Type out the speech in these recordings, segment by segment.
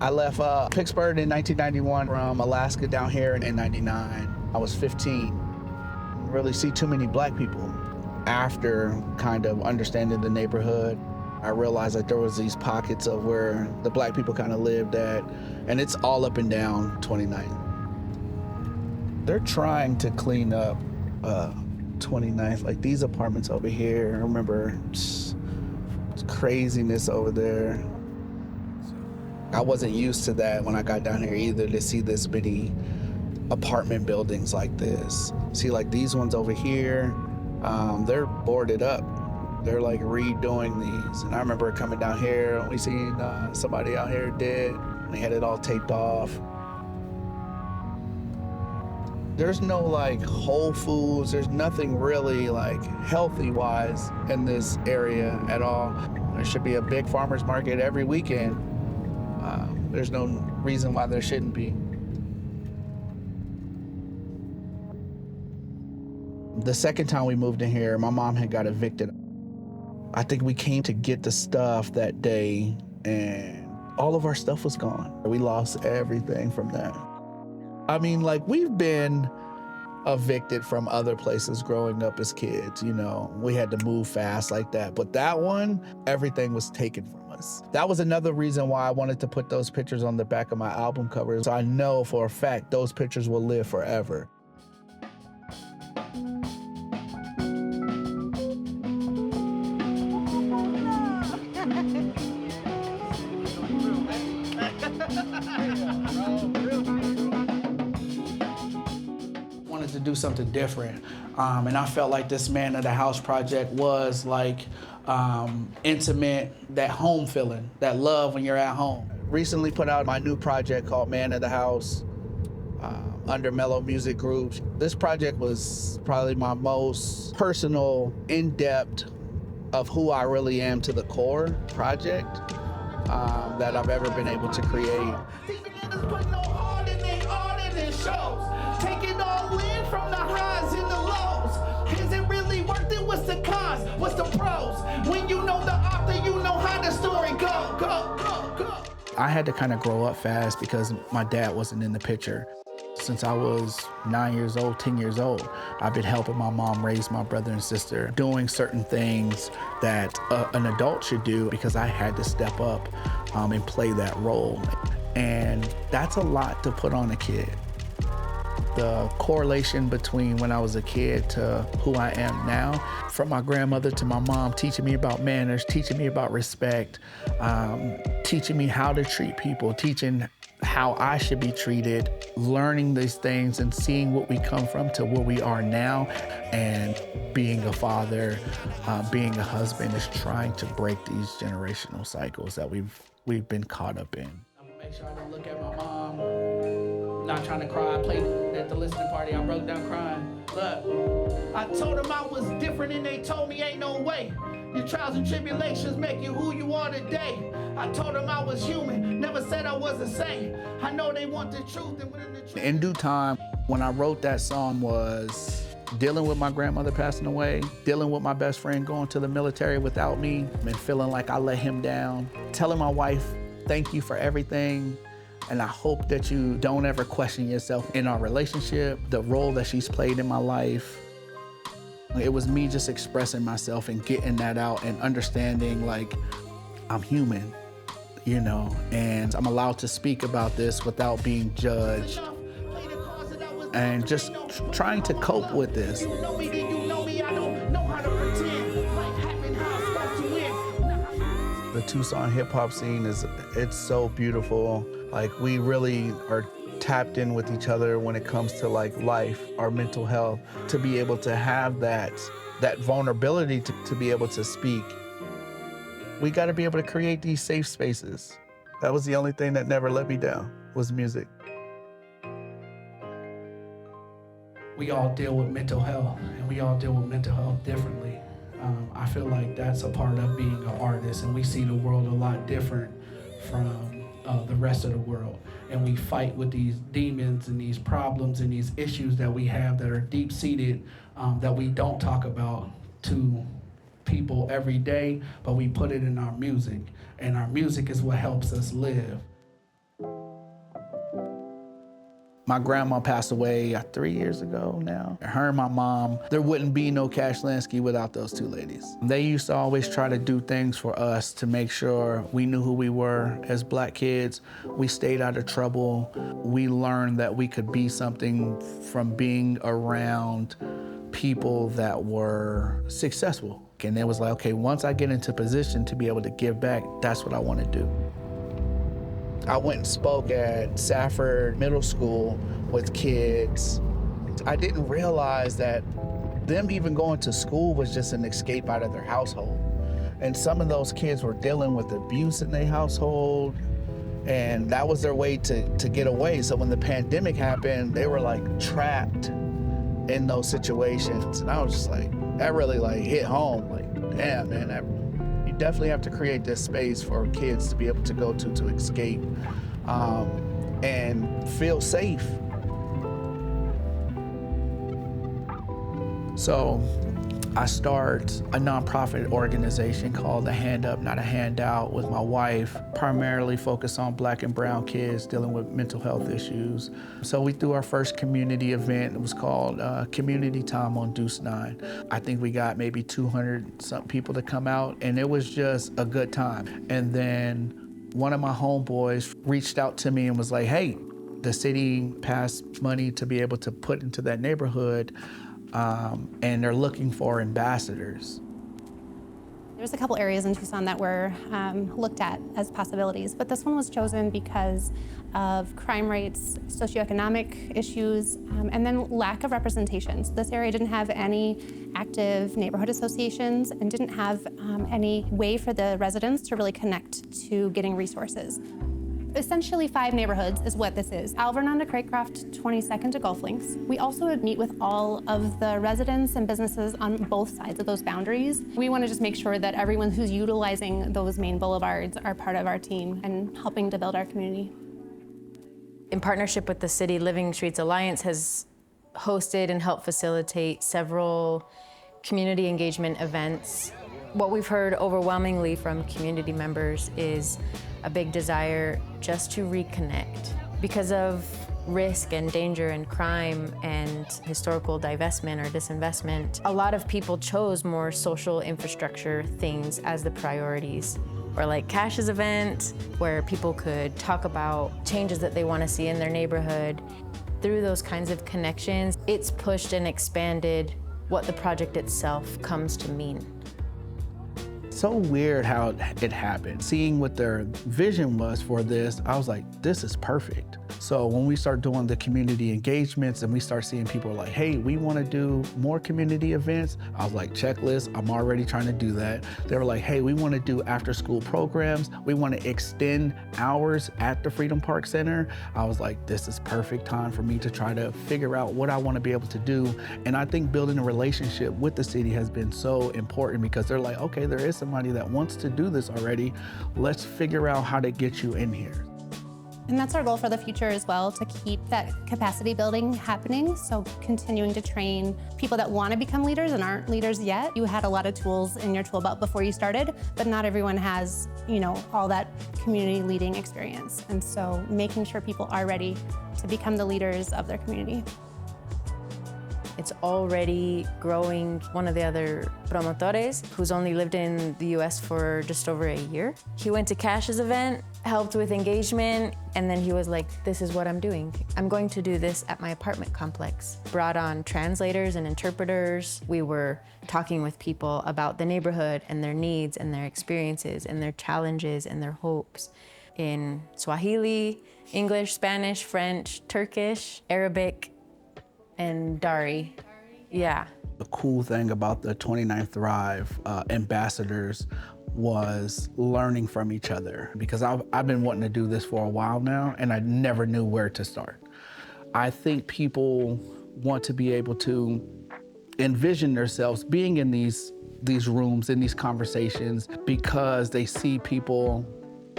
I left Pittsburgh in 1991 from Alaska down here in 99. I was 15. Didn't really see too many black people. After kind of understanding the neighborhood, I realized that there was these pockets of where the black people kind of lived at, and it's all up and down 29th. They're trying to clean up 29th, like these apartments over here. I remember it's craziness over there. I wasn't used to that when I got down here either, to see this many apartment buildings like this. See, like these ones over here, they're boarded up. They're like redoing these. And I remember coming down here, we seen somebody out here dead. They had it all taped off. There's no like Whole Foods, there's nothing really like healthy wise in this area at all. There should be a big farmer's market every weekend. There's no reason why there shouldn't be. The second time we moved in here, my mom had got evicted. I think we came to get the stuff that day and all of our stuff was gone. We lost everything from that. I mean, like, we've been evicted from other places growing up as kids, you know. We had to move fast like that. But that one, everything was taken from us. That was another reason why I wanted to put those pictures on the back of my album covers. So I know for a fact those pictures will live forever. To do something different, and I felt like this Man of the House project was like intimate, that home feeling, that love when you're at home. Recently put out my new project called Man of the House under Mellow Music Group. This project was probably my most personal, in-depth of who I really am to the core project that I've ever been able to create. Take it all in from the highs and the lows. Is it really worth it? What's the cons? What's the pros? When you know the author, you know how the story go. I had to kind of grow up fast because my dad wasn't in the picture. Since I was 9 years old, 10 years old, I've been helping my mom raise my brother and sister, doing certain things that an adult should do because I had to step up and play that role. And that's a lot to put on a kid. The correlation between when I was a kid to who I am now, from my grandmother to my mom, teaching me about manners, teaching me about respect, teaching me how to treat people, teaching how I should be treated, learning these things and seeing what we come from to where we are now, and being a father, being a husband is trying to break these generational cycles that we've been caught up in. I'm gonna make sure I don't look at my mom. Not trying to cry. I played at the listening party. I broke down crying. Look, I told them I was different and they told me ain't no way. Your trials and tribulations make you who you are today. I told them I was human, never said I wasn't sane. I know they want the truth and when the truth... In due time, when I wrote that song was dealing with my grandmother passing away, dealing with my best friend going to the military without me and feeling like I let him down, telling my wife, thank you for everything. And I hope that you don't ever question yourself in our relationship, the role that she's played in my life. It was me just expressing myself and getting that out and understanding like I'm human, you know, and I'm allowed to speak about this without being judged and just trying to cope with this. The Tucson hip hop scene it's so beautiful. Like we really are tapped in with each other when it comes to like life, our mental health, to be able to have that vulnerability to be able to speak. We got to be able to create these safe spaces. That was the only thing that never let me down, was music. We all deal with mental health, and we all deal with mental health differently. I feel like that's a part of being an artist, and we see the world a lot different from the rest of the world. And we fight with these demons and these problems and these issues that we have that are deep-seated, that we don't talk about to people every day, but we put it in our music. And our music is what helps us live. My grandma passed away 3 years ago now. Her and my mom, there wouldn't be no Cash Lansky without those two ladies. They used to always try to do things for us to make sure we knew who we were as Black kids. We stayed out of trouble. We learned that we could be something from being around people that were successful. And it was like, okay, once I get into position to be able to give back, that's what I want to do. I went and spoke at Safford Middle School with kids. I didn't realize that them even going to school was just an escape out of their household. And some of those kids were dealing with abuse in their household, and that was their way to get away. So when the pandemic happened, they were like trapped in those situations. And I was just like, that really like hit home. Like, damn, man, you definitely have to create this space for kids to be able to go to escape and feel safe. So I start a nonprofit organization called A Handout, Not a Handout, with my wife, primarily focused on Black and brown kids dealing with mental health issues. So we threw our first community event. It was called Community Time on Deuce 9. I think we got maybe 200-something people to come out, and it was just a good time. And then one of my homeboys reached out to me and was like, hey, the city passed money to be able to put into that neighborhood, and they're looking for ambassadors. There's a couple areas in Tucson that were looked at as possibilities, but this one was chosen because of crime rates, socioeconomic issues, and then lack of representation. So this area didn't have any active neighborhood associations and didn't have any way for the residents to really connect to getting resources. Essentially 5 neighborhoods is what this is. Alvernon to Craycroft, 22nd to Golf Links. We also would meet with all of the residents and businesses on both sides of those boundaries. We want to just make sure that everyone who's utilizing those main boulevards are part of our team and helping to build our community. In partnership with the City Living Streets Alliance has hosted and helped facilitate several community engagement events. What we've heard overwhelmingly from community members is a big desire just to reconnect. Because of risk and danger and crime and historical divestment or disinvestment, a lot of people chose more social infrastructure things as the priorities. Or like Cash's event, where people could talk about changes that they want to see in their neighborhood. Through those kinds of connections, it's pushed and expanded what the project itself comes to mean. So weird how it happened. Seeing what their vision was for this, I was like, this is perfect. So when we start doing the community engagements and we start seeing people like, hey, we want to do more community events, I was like, checklist, I'm already trying to do that. They were like, hey, we want to do after school programs. We want to extend hours at the Freedom Park Center. I was like, this is perfect time for me to try to figure out what I want to be able to do. And I think building a relationship with the city has been so important because they're like, okay, there is somebody that wants to do this already. Let's figure out how to get you in here. And that's our goal for the future as well, to keep that capacity building happening. So continuing to train people that want to become leaders and aren't leaders yet. You had a lot of tools in your tool belt before you started, but not everyone has, all that community leading experience. And so making sure people are ready to become the leaders of their community. It's already growing. One of the other promotores, who's only lived in the US for just over a year, he went to Cash's event, helped with engagement, and then he was like, this is what I'm doing. I'm going to do this at my apartment complex. Brought on translators and interpreters. We were talking with people about the neighborhood and their needs and their experiences and their challenges and their hopes in Swahili, English, Spanish, French, Turkish, Arabic, and Dari. Yeah. The cool thing about the 29 Thrive ambassadors was learning from each other, because I've been wanting to do this for a while now and I never knew where to start. I think people want to be able to envision themselves being in these rooms, in these conversations, because they see people,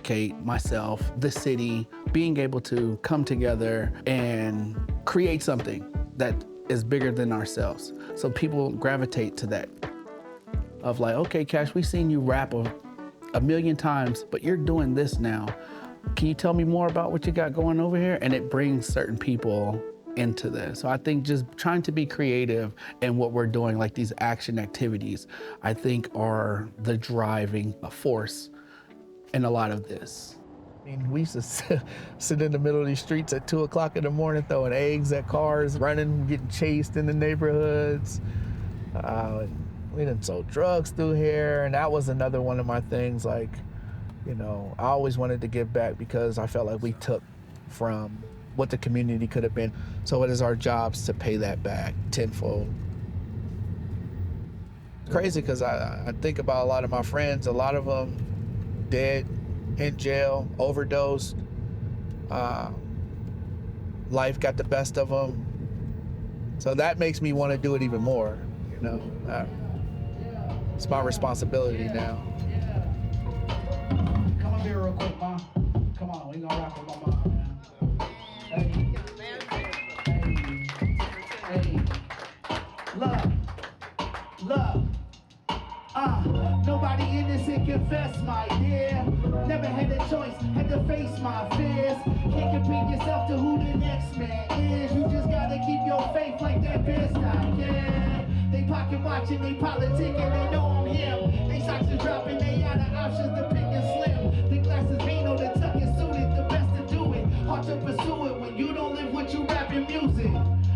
Kate, myself, the city, being able to come together and create something that is bigger than ourselves. So people gravitate to that. Of like, okay, Cash, we've seen you rap a million times, but you're doing this now. can you tell me more about what you got going over here? And it brings certain people into this. So I think just trying to be creative in what we're doing, like these action activities, I think are the driving force in a lot of this. I mean, we used to sit in the middle of these streets at 2 o'clock in the morning, throwing eggs at cars, running, getting chased in the neighborhoods. We done sold drugs through here, and that was another one of my things. Like, you know, I always wanted to give back because I felt like we took from what the community could have been. So it is our jobs to pay that back tenfold. It's crazy because I think about a lot of my friends, a lot of them dead, in jail, overdosed. Life got the best of them. So that makes me want to do it even more, you know. It's my responsibility now. Come up here real quick, Mom. Come on, we gonna rock with my mom, man. Hey. Hey. Love. Nobody innocent confess, my dear. Never had a choice, had to face my fears. Can't compare yourself to who the next man is. You just gotta keep your faith like that bitch not yeah. They pocket watching, they politicking, they know I'm him. They socks are dropping, they out of options to pick and slim. The glasses vino, the tuck is suited, the best to do it. Hard to pursue it when you don't live what you rapping music.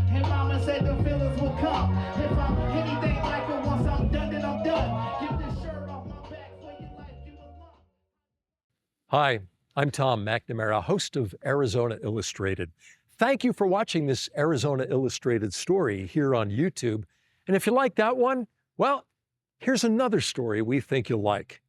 And mama said the feelings will come. If I'm anything like her, once I'm done, then I'm done. Get this shirt off my back for your life, you belong. Hi, I'm Tom McNamara, host of Arizona Illustrated. Thank you for watching this Arizona Illustrated story here on YouTube. And if you like that one, well, here's another story we think you'll like.